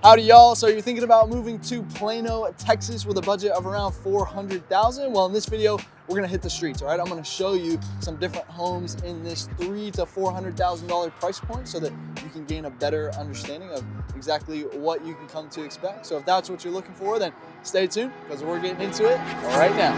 Howdy y'all, so you're thinking about moving to Plano, Texas with a budget of around $400,000? Well, in this video, we're gonna hit the streets, all right? I'm gonna show you some different homes in this $300,000 to $400,000 price point so that you can gain a better understanding of exactly what you can come to expect. So if that's what you're looking for, then stay tuned because we're getting into it right now.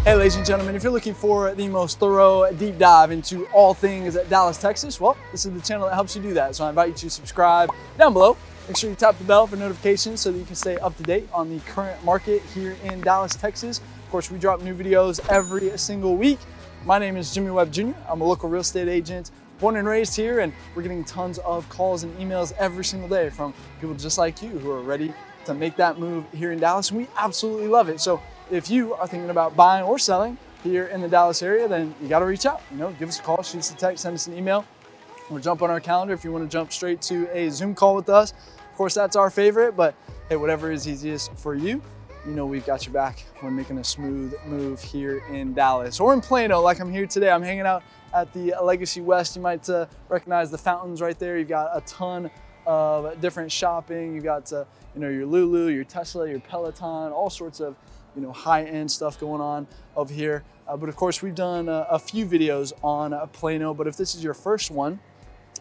Hey ladies and gentlemen, if you're looking for the most thorough deep dive into all things Dallas, Texas, well, this is the channel that helps you do that. So I invite you to subscribe down below. Make sure you tap the bell for notifications so that you can stay up to date on the current market here in Dallas, Texas. Of course, we drop new videos every single week. My name is Jimmy Webb Jr. I'm a local real estate agent, born and raised here, and we're getting tons of calls and emails every single day from people just like you who are ready to make that move here in Dallas, and we absolutely love it. So if you are thinking about buying or selling here in the Dallas area, then you got to reach out. Give us a call, shoot us a text, send us an email, or jump on our calendar if you want to jump straight to a Zoom call with us. Of course, that's our favorite, but hey, whatever is easiest for you, we've got your back when making a smooth move here in Dallas or in Plano. Like I'm here today, I'm hanging out at the Legacy West. You might recognize the fountains right there. You've got a ton of different shopping. You've got your Lulu, your Tesla, your Peloton, all sorts of high-end stuff going on over here. But of course, we've done a few videos on Plano, but if this is your first one,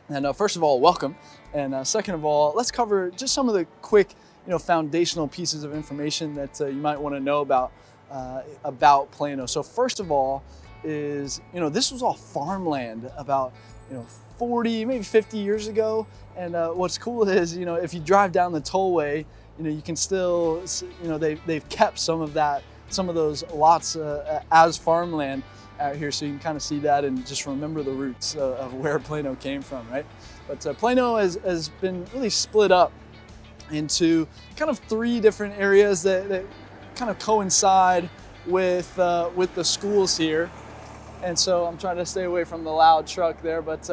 then first of all, welcome. And second of all, let's cover just some of the quick, foundational pieces of information that you might want to know about Plano. So first of all is, this was all farmland about, 40, maybe 50 years ago. And what's cool is, if you drive down the tollway, you can still, they've kept some of those lots as farmland out here, so you can kind of see that and just remember the roots of where Plano came from, right? But Plano has been really split up into kind of three different areas that kind of coincide with the schools here. And so I'm trying to stay away from the loud truck there, but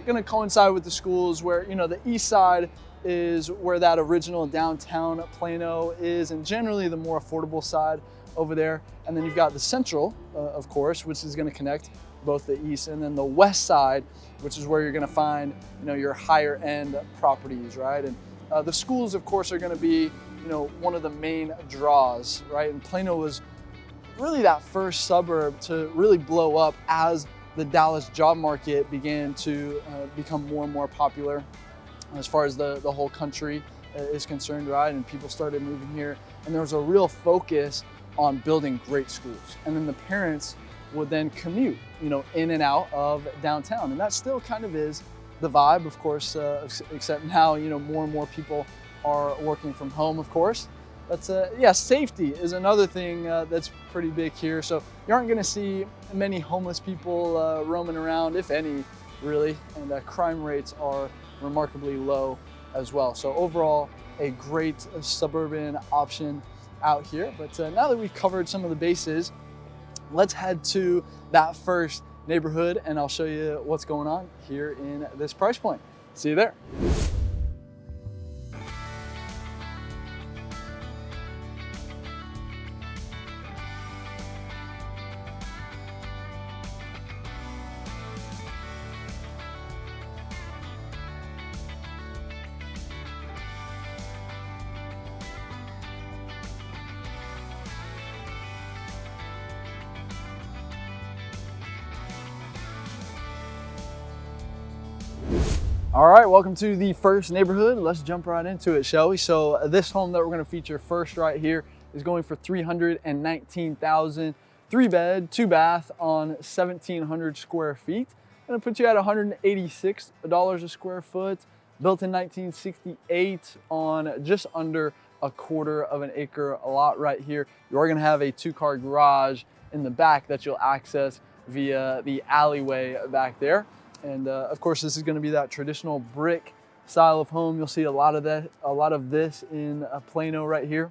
going to coincide with the schools where, the east side is where that original downtown Plano is, and generally the more affordable side over there. And then you've got the central, of course, which is going to connect both the east, and then the west side, which is where you're going to find, your higher end properties, right? And the schools, of course, are going to be, one of the main draws, right? And Plano was really that first suburb to really blow up as the Dallas job market began to become more and more popular as far as the whole country is concerned, right? And people started moving here, and there was a real focus on building great schools. And then the parents would then commute, in and out of downtown. And that still kind of is the vibe, of course, except now, more and more people are working from home, of course. But yeah, safety is another thing that's pretty big here. So you aren't gonna see many homeless people roaming around, if any, really. And crime rates are remarkably low as well. So overall, a great suburban option out here. But now that we've covered some of the bases, let's head to that first neighborhood and I'll show you what's going on here in this price point. See you there. All right, welcome to the first neighborhood. Let's jump right into it, shall we? So this home that we're gonna feature first right here is going for $319,000, 3-bed, 2-bath on 1,700 square feet. Gonna put you at $186 a square foot, built in 1968 on just under a quarter of an acre lot right here. You are gonna have a 2-car garage in the back that you'll access via the alleyway back there. And of course, this is going to be that traditional brick style of home. You'll see a lot of this in Plano right here.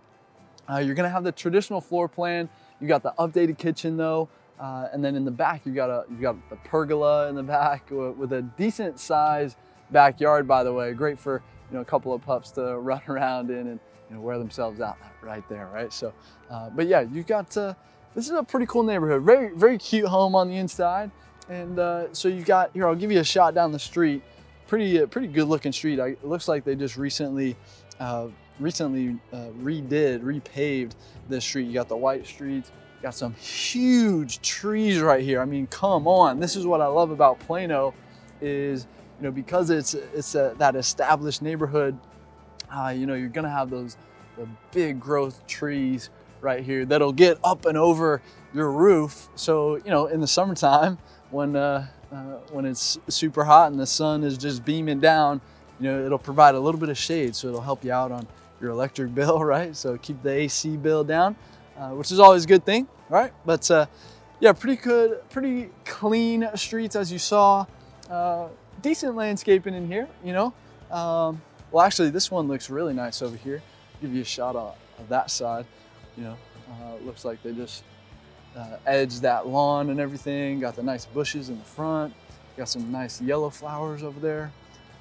You're going to have the traditional floor plan. You got the updated kitchen though, and then in the back you got the pergola in the back with a decent size backyard. By the way, great for a couple of pups to run around in and wear themselves out right there, right? So, but yeah, you've got this is a pretty cool neighborhood. Very, very cute home on the inside. And so you've got, here, I'll give you a shot down the street. Pretty good looking street. It looks like they just recently repaved this street. You got the white streets, got some huge trees right here. I mean, come on. This is what I love about Plano is, you know, because it's that established neighborhood, you know, you're gonna have the big growth trees right here that'll get up and over your roof. So, you know, in the summertime when it's super hot and the sun is just beaming down, you know, it'll provide a little bit of shade, so it'll help you out on your electric bill, right? So keep the AC bill down, which is always a good thing, right? But yeah, pretty good, pretty clean streets as you saw. Decent landscaping in here, you know. Well, actually, this one looks really nice over here. Give you a shot of that side. You know, looks like they just edged that lawn and everything. Got the nice bushes in the front. Got some nice yellow flowers over there.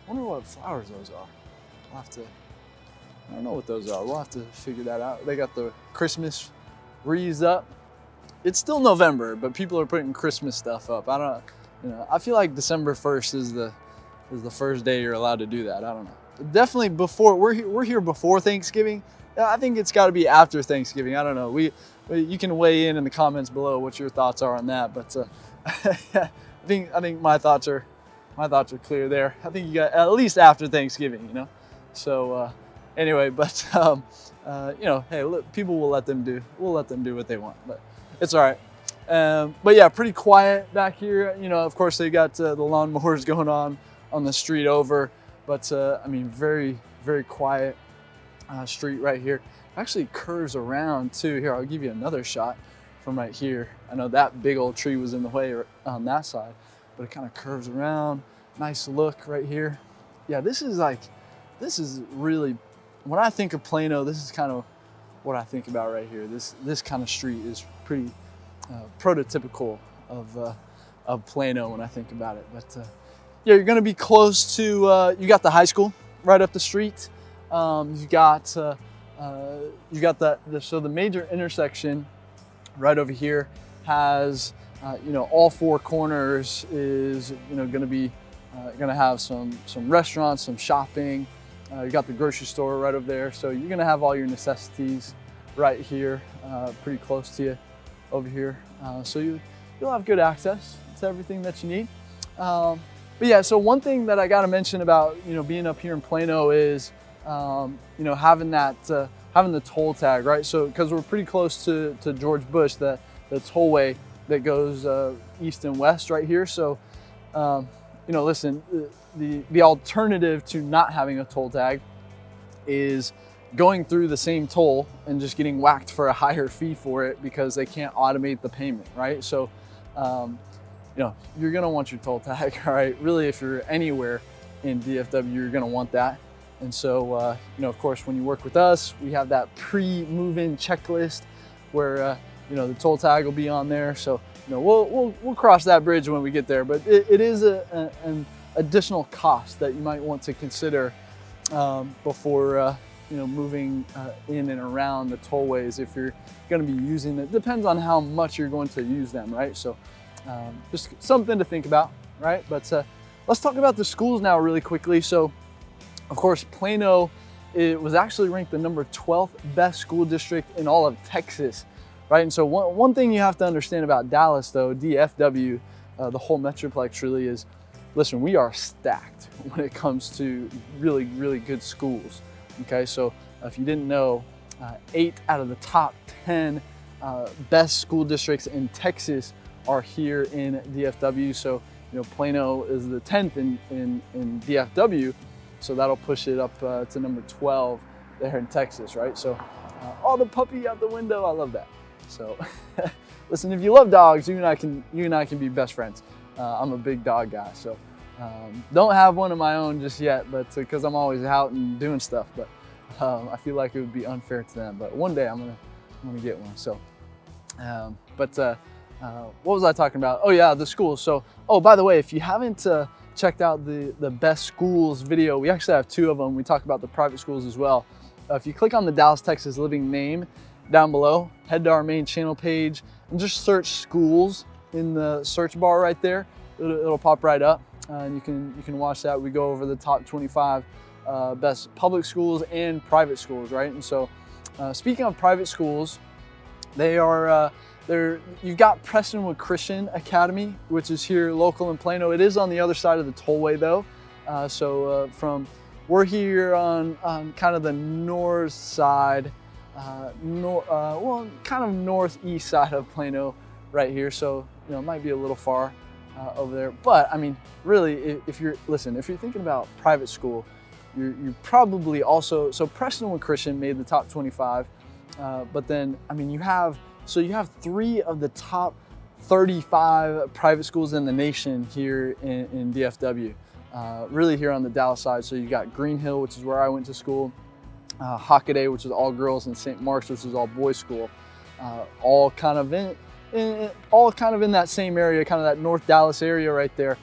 I wonder what flowers those are. I'll have to, I don't know what those are. We'll have to figure that out. They got the Christmas wreaths up. It's still November, but people are putting Christmas stuff up. I don't, you know, I feel like December 1st is the first day you're allowed to do that. I don't know. Definitely before, we're here before Thanksgiving. I think it's got to be after Thanksgiving. I don't know. You can weigh in the comments below what your thoughts are on that. But I think my thoughts are clear there. I think you got at least after Thanksgiving, you know. So anyway, but you know, hey, look, people will let them do what they want. But it's all right. But yeah, pretty quiet back here. You know, of course they got the lawnmowers going on the street over, but I mean, very, very quiet street right here. Actually curves around too. Here, I'll give you another shot from right here. I know that big old tree was in the way on that side, but it kind of curves around. Nice look right here. Yeah, this is really, when I think of Plano, this is kind of what I think about right here. This kind of street is pretty prototypical of Plano when I think about it. But yeah, you're gonna be close to, you got the high school right up the street. You got so the major intersection right over here has, you know, all four corners is, you know, gonna have some restaurants, some shopping. You got the grocery store right over there. So you're gonna have all your necessities right here, pretty close to you over here. So you'll have good access to everything that you need. But yeah, so one thing that I gotta mention about, you know, being up here in Plano is, you know, having the toll tag, right? So, because we're pretty close to George Bush, the tollway that goes east and west right here. So, you know, listen, the alternative to not having a toll tag is going through the same toll and just getting whacked for a higher fee for it because they can't automate the payment, right? So, you know, you're gonna want your toll tag, all right? Really, if you're anywhere in DFW, you're gonna want that. And so, you know, of course, when you work with us, we have that pre-move-in checklist where, you know, the toll tag will be on there. So, you know, we'll cross that bridge when we get there. But it is an additional cost that you might want to consider before, you know, moving in and around the tollways if you're going to be using it. Depends on how much you're going to use them, right? So, just something to think about, right? But let's talk about the schools now really quickly. So, of course, Plano, it was actually ranked the number 12th best school district in all of Texas, right? And so one thing you have to understand about Dallas, though, DFW, the whole Metroplex really is, listen, we are stacked when it comes to really, really good schools, okay? So if you didn't know, 8 out of the top 10 best school districts in Texas are here in DFW. So, you know, Plano is the 10th in DFW. So that'll push it up to number 12 there in Texas, right? So all the puppy out the window, I love that. So listen, if you love dogs, you and I can be best friends. I'm a big dog guy, so don't have one of my own just yet, but because I'm always out and doing stuff. But I feel like it would be unfair to them. But one day I'm gonna get one. So, what was I talking about? Oh yeah, the schools. So, oh, by the way, if you haven't checked out the best schools video, we actually have 2 of them. We talk about the private schools as well. If you click on the Dallas, Texas Living name, down below. Head to our main channel page and just search schools in the search bar right there. It'll pop right up, and you can watch that. We go over the top 25 best public schools and private schools, right? And so speaking of private schools, they are you've got Prestonwood Christian Academy, which is here local in Plano. It is on the other side of the tollway though. We're here on kind of the north side, well, kind of northeast side of Plano right here. So, you know, it might be a little far over there. But I mean, really, if you're thinking about private school, you probably also, so Prestonwood Christian made the top 25, but then, I mean, you have 3 of the top 35 private schools in the nation here in DFW. Really here on the Dallas side. So you got Green Hill, which is where I went to school, Hockaday, which is all girls, and St. Mark's, which is all boys school, all kind of in that same area, kind of that North Dallas area right there.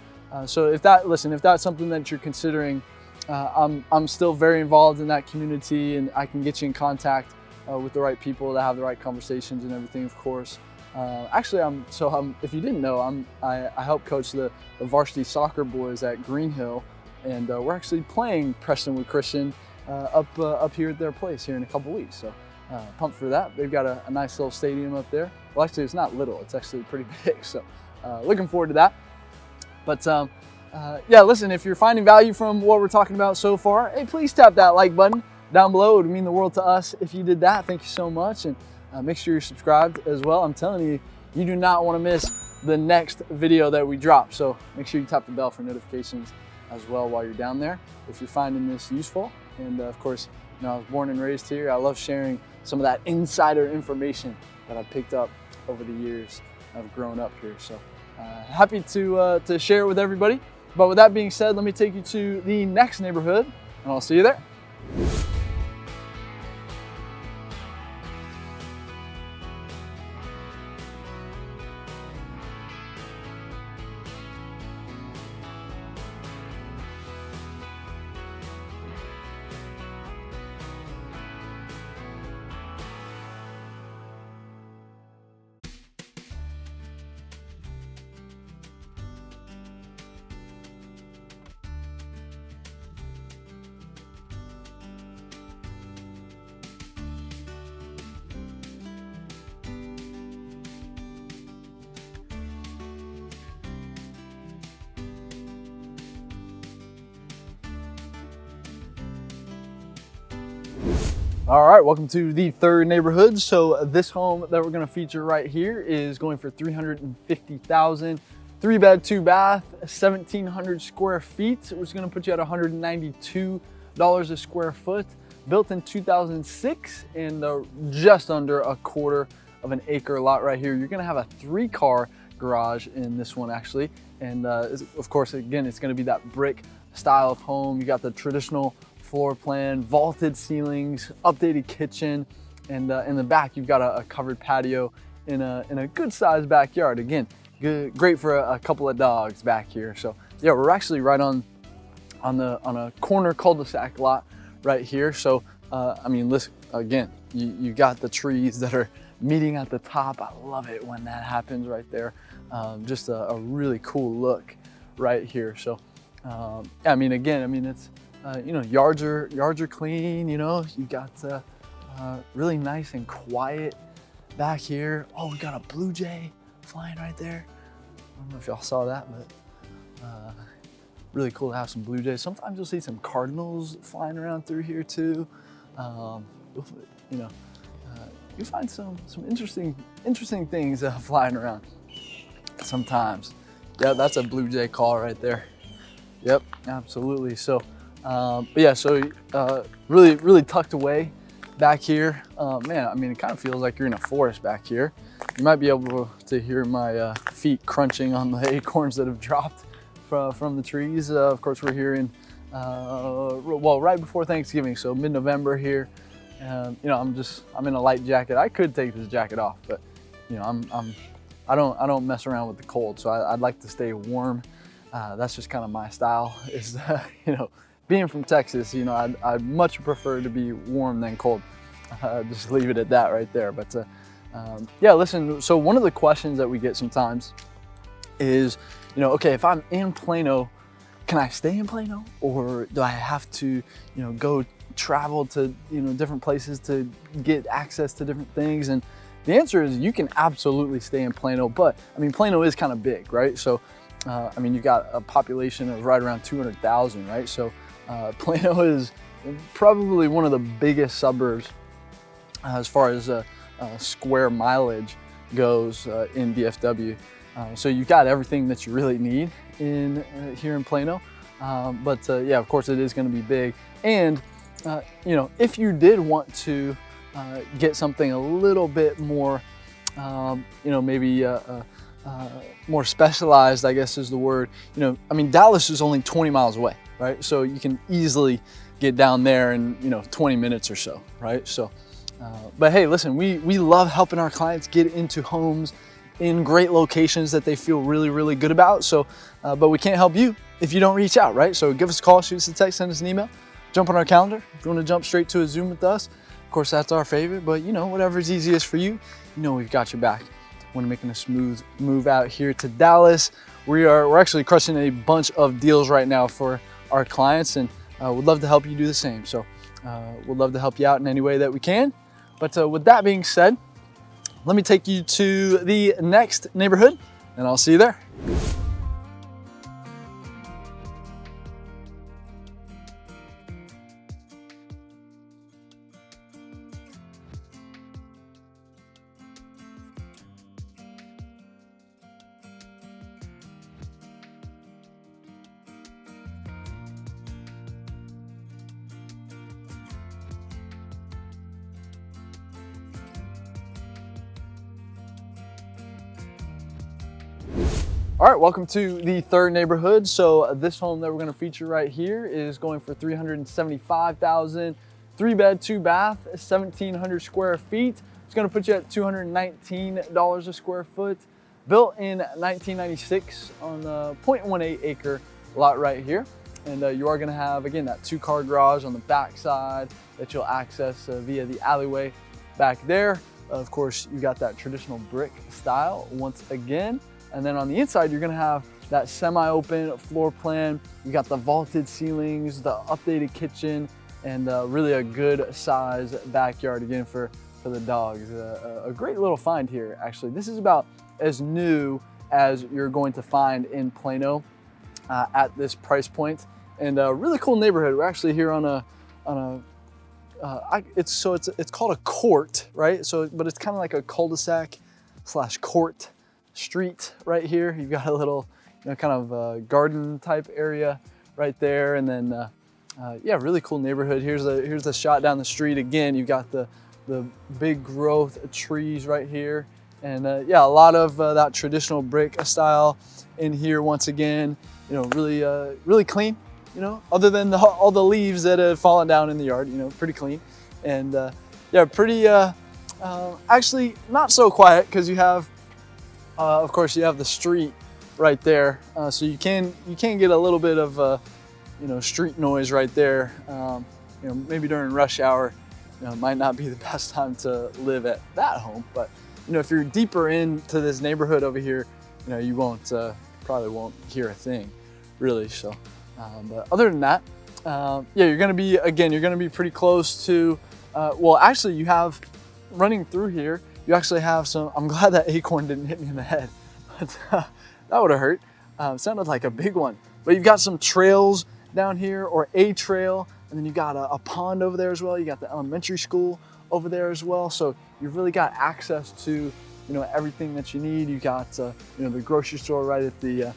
So if that's something that you're considering, I'm still very involved in that community, and I can get you in contact with the right people to have the right conversations and everything, of course. Actually, if you didn't know, I help coach the varsity soccer boys at Green Hill, and we're actually playing Prestonwood Christian up here at their place here in a couple weeks. So pumped for that. They've got a nice little stadium up there. Well, actually, it's not little. It's actually pretty big. So looking forward to that. But yeah, listen, if you're finding value from what we're talking about so far, hey, please tap that like button down below. It would mean the world to us if you did that. Thank you so much. And make sure you're subscribed as well. I'm telling you, you do not want to miss the next video that we drop. So make sure you tap the bell for notifications as well while you're down there if you're finding this useful. And of course, you know, I was born and raised here. I love sharing some of that insider information that I've picked up over the years of growing up here. So happy to share it with everybody. But with that being said, let me take you to the next neighborhood, and I'll see you there. All right, welcome to the third neighborhood. So this home that we're gonna feature right here is going for $350,000, 3-bed, 2-bath, 1,700 square feet, which is gonna put you at $192 a square foot. Built in 2006 and just under a quarter of an acre lot right here. You're gonna have a 3-car garage in this one actually. And of course, again, it's gonna be that brick style of home. You got the traditional floor plan, vaulted ceilings, updated kitchen, and in the back you've got a covered patio in a good sized backyard. Again, great for a couple of dogs back here. So yeah, we're actually right on a corner cul-de-sac lot right here. So I mean, listen, again, you got the trees that are meeting at the top. I love it when that happens right there. Just a really cool look right here. So yeah, I mean, again, I mean, it's you know, yards are clean. You know, you got really nice and quiet back here. Oh, we got a blue jay flying right there. I don't know if y'all saw that, but really cool to have some blue jays. Sometimes you'll see some cardinals flying around through here too. You know, you find some interesting things flying around sometimes. Yeah, that's a blue jay call right there. Yep, absolutely. So. But yeah, so really tucked away back here. Man, I mean, it kind of feels like you're in a forest back here. You might be able to hear my feet crunching on the acorns that have dropped from the trees. Of course, we're here in, well, right before Thanksgiving, so mid-November here. You know, I'm in a light jacket. I could take this jacket off, but you know, I don't mess around with the cold, so I'd like to stay warm. That's just kind of my style. Is you know. Being from Texas, you know, I'd much prefer to be warm than cold. just leave it at that right there. But yeah, listen, so one of the questions that we get sometimes is, okay, if I'm in Plano, can I stay in Plano, or do I have to, go travel to, different places to get access to different things? And the answer is you can absolutely stay in Plano, but I mean, Plano is kind of big, right? So, I mean, you got a population of right around 200,000, right? So Plano is probably one of the biggest suburbs as far as square mileage goes in DFW. So you got everything that you really need in here in Plano. But yeah, of course it is going to be big. And if you did want to get something a little bit more, maybe more specialized, I guess is the word. I mean, Dallas is only 20 miles away, right? So you can easily get down there in 20 minutes or so, right? So, but hey, listen, we love helping our clients get into homes in great locations that they feel really, really good about. So, but we can't help you if you don't reach out, right? So give us a call, shoot us a text, send us an email, jump on our calendar. If you want to jump straight to a Zoom with us, of course, that's our favorite, but whatever is easiest for you, we've got your back. We're making a smooth move out here to Dallas. We're actually crushing a bunch of deals right now for our clients, and we'd love to help you do the same. So we'd love to help you out in any way that we can. But with that being said, let me take you to the next neighborhood, and I'll see you there. All right, welcome to the third neighborhood. So this home that we're going to feature right here is going for $375,000, 3-bed, 2-bath, 1,700 square feet. It's going to put you at $219 a square foot. Built in 1996 on the 0.18 acre lot right here. And you are going to have, again, that 2-car garage on the back side that you'll access via the alleyway back there. Of course, you got that traditional brick style once again. And then on the inside, you're gonna have that semi-open floor plan. You got the vaulted ceilings, the updated kitchen, and really a good size backyard again for the dogs. A great little find here, actually. This is about as new as you're going to find in Plano at this price point. And a really cool neighborhood. We're actually here on it's called a court, right? So, but it's kind of like a cul-de-sac / court street right here. You've got a little, kind of garden type area right there, and then yeah, really cool neighborhood. Here's the shot down the street. Again, you've got the big growth of trees right here, and yeah, a lot of that traditional brick style in here. Once again, really clean. Other than all the leaves that have fallen down in the yard, pretty clean, and yeah, pretty actually not so quiet because you have. Of course, you have the street right there, so you can get a little bit of street noise right there. Maybe during rush hour, might not be the best time to live at that home. But if you're deeper into this neighborhood over here, you probably won't hear a thing, really. So, but other than that, yeah, you're gonna be pretty close to. Well, actually, you have running through here. You actually have some, I'm glad that acorn didn't hit me in the head, but that would have hurt. Sounded like a big one. But you've got some trails down here, or a trail, and then you've got a pond over there as well. You got the elementary school over there as well. So you've really got access to, everything that you need. You got, the grocery store right at the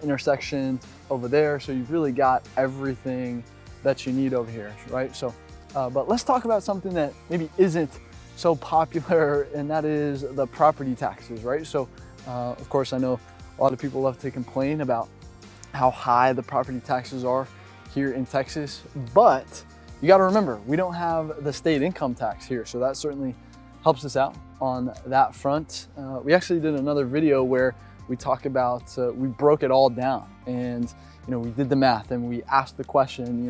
intersection over there. So you've really got everything that you need over here, right? So, but let's talk about something that maybe isn't so popular, and that is the property taxes, right? So, of course, I know a lot of people love to complain about how high the property taxes are here in Texas, but you got to remember, we don't have the state income tax here, so that certainly helps us out on that front. We actually did another video where we talk about, we broke it all down, and we did the math, and we asked the question,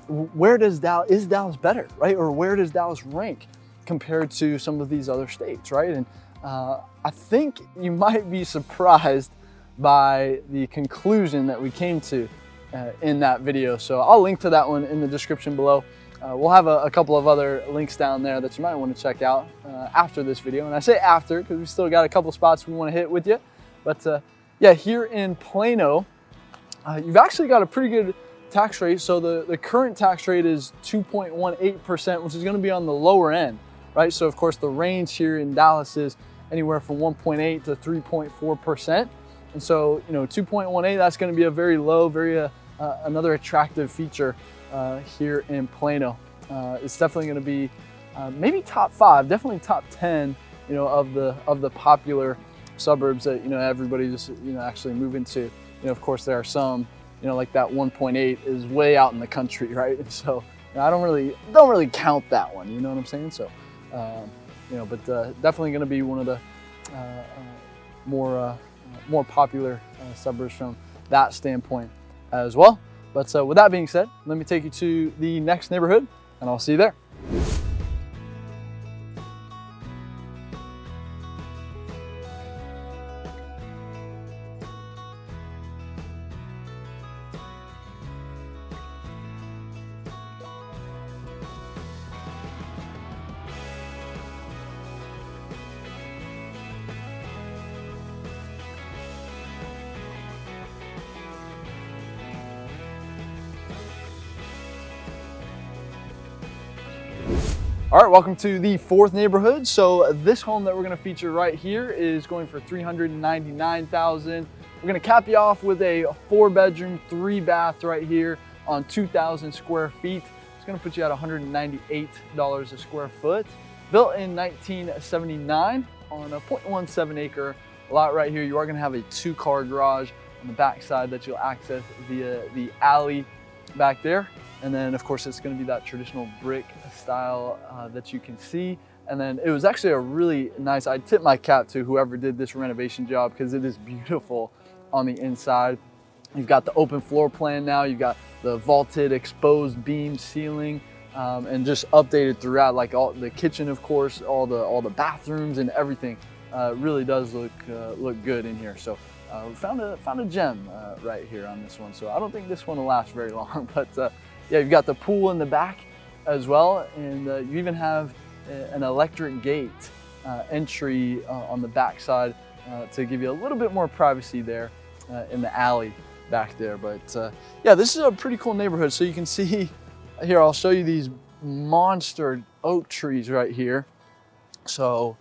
where is Dallas better, right? Or where does Dallas rank compared to some of these other states, right? And I think you might be surprised by the conclusion that we came to in that video. So I'll link to that one in the description below. We'll have a couple of other links down there that you might want to check out after this video. And I say after because we still got a couple spots we want to hit with you. But yeah, here in Plano, you've actually got a pretty good tax rate. So the current tax rate is 2.18%, which is going to be on the lower end, right? So of course the range here in Dallas is anywhere from 1.8 to 3.4%. And so, 2.18, that's going to be a very low, another attractive feature here in Plano. It's definitely going to be maybe top 5, definitely top 10, of the popular suburbs that everybody's actually moving to. Of course, there are some, like that 1.8 is way out in the country, right? And so I don't really count that one. You know what I'm saying? So, but definitely going to be one of the more popular suburbs from that standpoint as well. But with that being said, let me take you to the next neighborhood and I'll see you there. All right, welcome to the 4th neighborhood. So this home that we're gonna feature right here is going for $399,000. We're gonna cap you off with a 4-bedroom, 3-bath right here on 2,000 square feet. It's gonna put you at $198 a square foot. Built in 1979 on a 0.17 acre lot right here. You are gonna have a 2-car garage on the back side that you'll access via the alley back there. And then of course it's gonna be that traditional brick style that you can see. And then it was actually a really nice, I tip my cap to whoever did this renovation job because it is beautiful on the inside. You've got the open floor plan now, you've got the vaulted exposed beam ceiling and just updated throughout, like all the kitchen, of course, all the bathrooms and everything really does look good in here. So we found a gem right here on this one. So I don't think this one will last very long, but yeah, you've got the pool in the back as well, and you even have an electric gate entry on the back side to give you a little bit more privacy there in the alley back there. But yeah, this is a pretty cool neighborhood. So you can see here, I'll show you these monster oak trees right here. So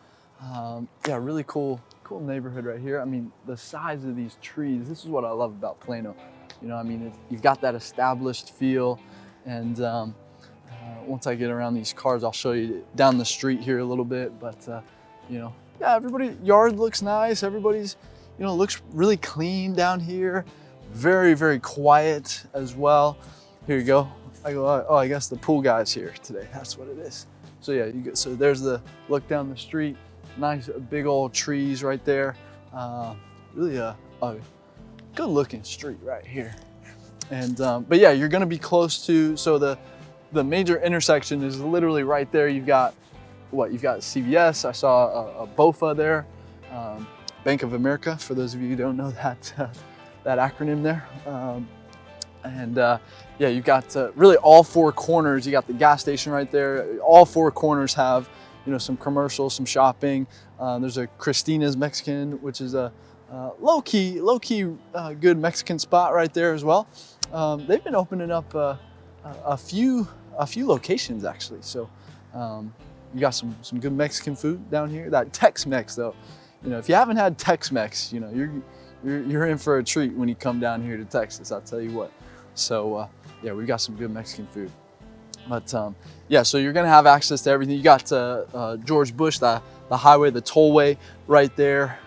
yeah, really cool neighborhood right here. I mean, the size of these trees, this is what I love about Plano. I mean, you've got that established feel. And once I get around these cars, I'll show you down the street here a little bit. But yeah, everybody's yard looks nice. Everybody's, looks really clean down here. Very, very quiet as well. Here you go. Oh, I guess the pool guy's here today. That's what it is. So yeah, so there's the look down the street. Nice big old trees right there. Really a good looking street right here. And but yeah, you're gonna be close to, so the major intersection is literally right there. You've got CVS. I saw a BOFA there, Bank of America, for those of you who don't know that that acronym there. And yeah, you've got really all 4 corners. You got the gas station right there. All 4 corners have some commercials, some shopping. There's a Christina's Mexican, which is a low-key good Mexican spot right there as well. They've been opening up a few locations actually. So you got some good Mexican food down here. That Tex-Mex though, if you haven't had Tex-Mex, you're in for a treat when you come down here to Texas. I'll tell you what. So yeah, we've got some good Mexican food. But yeah, so you're gonna have access to everything. You got George Bush, the highway, the tollway right there.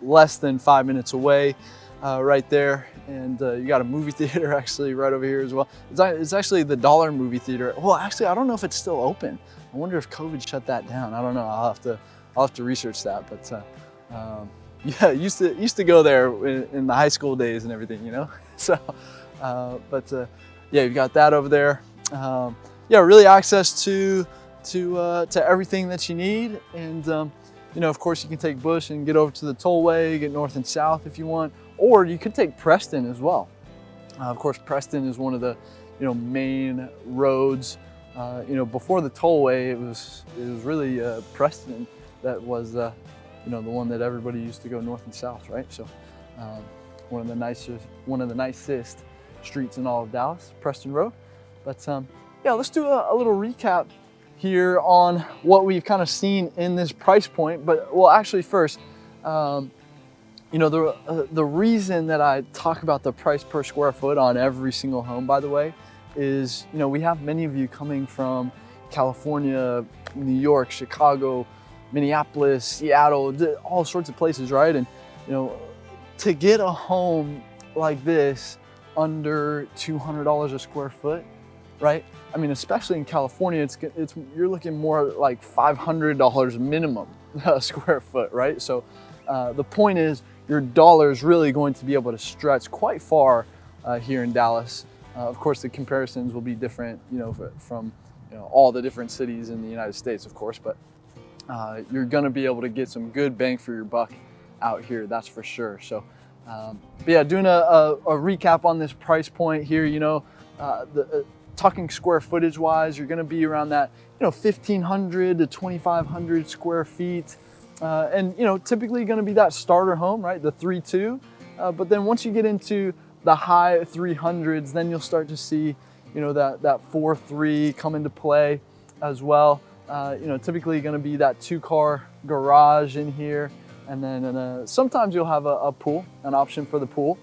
Less than 5 minutes away right there. And you got a movie theater actually right over here as well. It's actually the Dollar movie theater. Well, actually, I don't know if it's still open. I wonder if COVID shut that down. I don't know. I'll have to research that. But yeah, used to go there in the high school days and everything, So, but yeah, you've got that over there. Yeah, really access to everything that you need. And you know, of course, you can take Bush and get over to the tollway, get north and south if you want, or you could take Preston as well. Of course, Preston is one of the, you know, main roads. You know, before the tollway, it was really Preston that was, you know, the one that everybody used to go north and south, right? So one of the nicest streets in all of Dallas, Preston Road. But yeah, let's do a little recap here on what we've kind of seen in this price point. But well, actually first, you know, the reason that I talk about the price per square foot on every single home, by the way, is, you know, we have many of you coming from California, New York, Chicago, Minneapolis, Seattle, all sorts of places, right? And, you know, to get a home like this under $200 a square foot, right? I mean, especially in California, you're looking more like $500 minimum a square foot, right? So the point is, your dollar is really going to be able to stretch quite far here in Dallas. Of course, the comparisons will be different, you know, from you know, all the different cities in the United States, of course, but you're going to be able to get some good bang for your buck out here, that's for sure. So, but yeah, doing a recap on this price point here, you know, talking square footage wise, you're going to be around that, you know, 1,500 to 2,500 square feet. And, you know, typically going to be that starter home, right? The 3.2. But then once you get into the high 300s, then you'll start to see, you know, that 4.3 come into play as well. You know, typically going to be that 2-car garage in here. And then sometimes you'll have a pool, an option for the pool.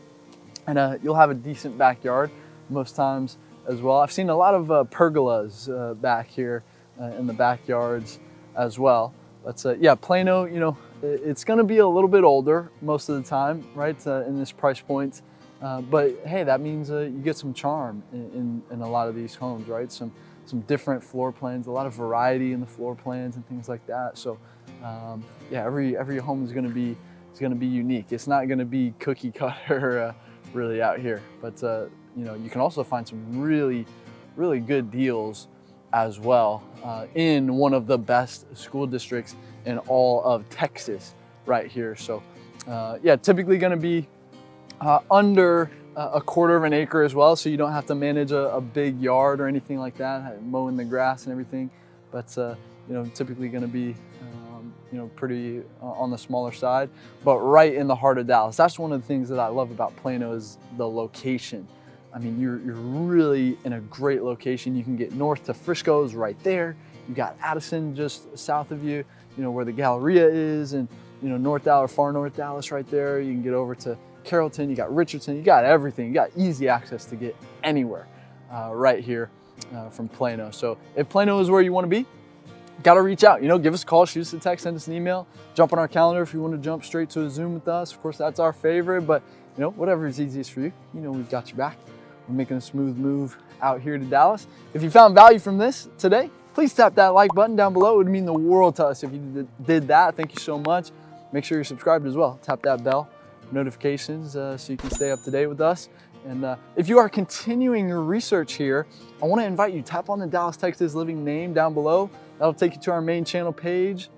And you'll have a decent backyard most times as well. I've seen a lot of pergolas back here in the backyards as well. But yeah, Plano, you know, it's going to be a little bit older most of the time, right, in this price point. But hey, that means you get some charm in a lot of these homes, right? Some different floor plans, a lot of variety in the floor plans and things like that. So yeah, every home is going to be unique. It's not going to be cookie cutter really out here. But you know, you can also find some really good deals as well in one of the best school districts in all of Texas right here. So yeah, typically going to be under a quarter of an acre as well, so you don't have to manage a big yard or anything like that, mowing the grass and everything. But you know, typically going to be you know, pretty on the smaller side, but right in the heart of Dallas. That's one of the things that I love about Plano is the location. I mean, you're really in a great location. You can get north to Frisco's right there. You got Addison just south of you, you know, where the Galleria is, and you know, North Dallas, far North Dallas right there. You can get over to Carrollton, you got Richardson, you got everything. You got easy access to get anywhere right here from Plano. So if Plano is where you want to be, got to reach out, you know, give us a call, shoot us a text, send us an email, jump on our calendar if you want to jump straight to a Zoom with us. Of course, that's our favorite, but you know, whatever is easiest for you, you know, we've got your back. We're making a smooth move out here to Dallas. If you found value from this today, please tap that like button down below. It would mean the world to us if you did that. Thank you so much. Make sure you're subscribed as well. Tap that bell notifications so you can stay up to date with us. And if you are continuing your research here, I want to invite you, tap on the Dallas, Texas Living name down below. That'll take you to our main channel page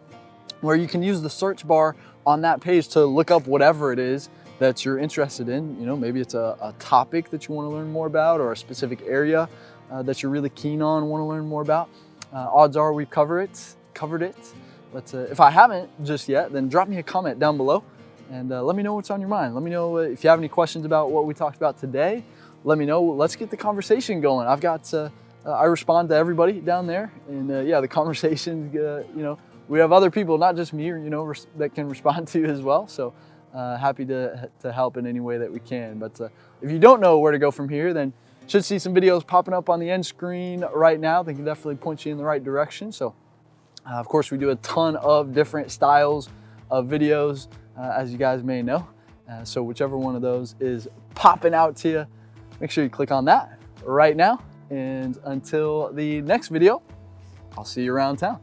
where you can use the search bar on that page to look up whatever it is that you're interested in. You know, maybe it's a topic that you want to learn more about, or a specific area that you're really keen on and want to learn more about. Odds are we've covered it. But if I haven't just yet, then drop me a comment down below and let me know what's on your mind. Let me know if you have any questions about what we talked about today. Let me know. Let's get the conversation going. I've got, I respond to everybody down there, and yeah, the conversation, you know, we have other people, not just me, you know, that can respond to as well. So happy to help in any way that we can. But if you don't know where to go from here, then you should see some videos popping up on the end screen right now. They can definitely point you in the right direction. So of course, we do a ton of different styles of videos, as you guys may know. So whichever one of those is popping out to you, make sure you click on that right now. And until the next video, I'll see you around town.